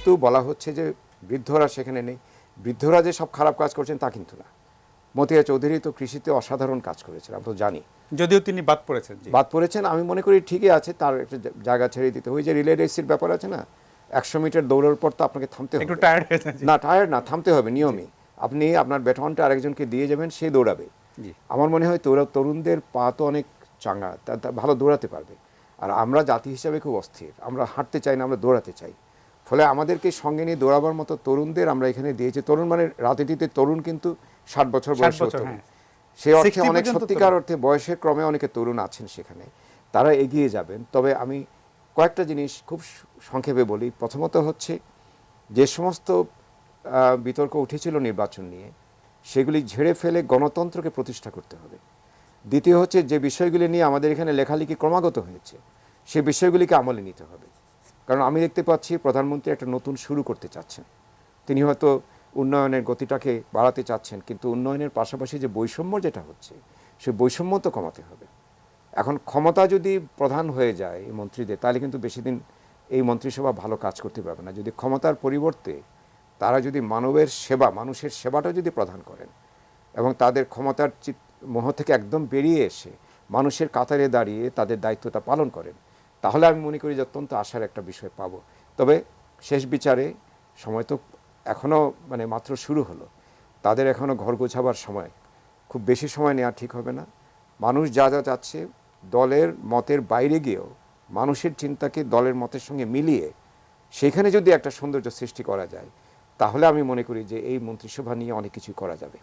কিন্তু বলা হচ্ছে যে বৃদ্ধরা সেখানে নেই। বৃদ্ধরা যে সব খারাপ কাজ করছেন তা কিন্তু না। মতিয়া চৌধুরী তো কৃষিতে অসাধারণ কাজ করেছেন, আমরা তো জানি। যদিও তিনি বাদ পড়েছেন, আমি মনে করি ঠিকই আছে, তার একটা জায়গা ছেড়ে দিতে। ওই যে রিলে রেসের ব্যাপার আছে না, 100 মিটার দৌড়ার পর তো আপনাকে থামতে হবে, একটু টায়ার্ড হয়ে যাচ্ছে। না টায়ার্ড না, থামতে হবে নিয়মই। আপনি আপনার ব্যাটনটা আরেকজনকে দিয়ে যাবেন, সে দৌড়াবে। আমার মনে হয় তরুণদের পা তো অনেক চাঙ্গা, তা ভালো দৌড়াতে পারবে। আর আমরা জাতি হিসাবে খুব অস্থির, আমরা হাঁটতে চাই না, আমরা দৌড়াতে চাই। ফলে আমাদেরকে সঙ্গে নিয়ে দৌড়াবার মতো তরুণদের আমরা এখানে দিয়েছি। তরুণ মানে রাজনীতিতে তরুণ কিন্তু 60 বছর বয়সে তরুণ, সে অর্থে অনেক সত্যিকার অর্থে বয়সের ক্রমে অনেকে তরুণ আছেন সেখানে, তারা এগিয়ে যাবেন। তবে আমি কয়েকটা জিনিস খুব সংক্ষেপে বলি। প্রথমত হচ্ছে, যে সমস্ত বিতর্ক উঠেছিল নির্বাচন নিয়ে, সেগুলি ঝেড়ে ফেলে গণতন্ত্রকে প্রতিষ্ঠা করতে হবে। দ্বিতীয় হচ্ছে, যে বিষয়গুলি নিয়ে আমাদের এখানে লেখালেখি ক্রমাগত হয়েছে, সে বিষয়গুলিকে আমলে নিতে হবে। কারণ আমি দেখতে পাচ্ছি প্রধানমন্ত্রী একটা নতুন শুরু করতে চাচ্ছেন। তিনি হয়তো উন্নয়নের গতিটাকে বাড়াতে চাচ্ছেন, কিন্তু উন্নয়নের পাশাপাশি যে বৈষম্য যেটা হচ্ছে, সে বৈষম্য তো কমাতে হবে। এখন ক্ষমতা যদি প্রধান হয়ে যায় এই মন্ত্রীদের, তাহলে কিন্তু বেশি দিন এই মন্ত্রিসভা ভালো কাজ করতে পারবে না। যদি ক্ষমতার পরিবর্তে তারা যদি মানবের সেবা, মানুষের সেবাটা যদি প্রধান করেন, এবং তাদের ক্ষমতার মোহ থেকে একদম বেরিয়ে এসে মানুষের কাতারে দাঁড়িয়ে তাদের দায়িত্বটা পালন করেন, তাহলে আমি মনে করি যে অত্যন্ত আশার একটা বিষয় পাবো। তবে শেষ বিচারে সময় তো এখনও মানে মাত্র শুরু হলো, তাদের এখনও ঘর গোছাবার সময়, খুব বেশি সময় নেওয়া ঠিক হবে না। মানুষ যা যা চাচ্ছে, দলের মতের বাইরে গিয়েও মানুষের চিন্তাকে দলের মতের সঙ্গে মিলিয়ে সেখানে যদি একটা সৌন্দর্য সৃষ্টি করা যায়, তাহলে আমি মনে করি যে এই মন্ত্রিসভা নিয়ে অনেক কিছু করা যাবে।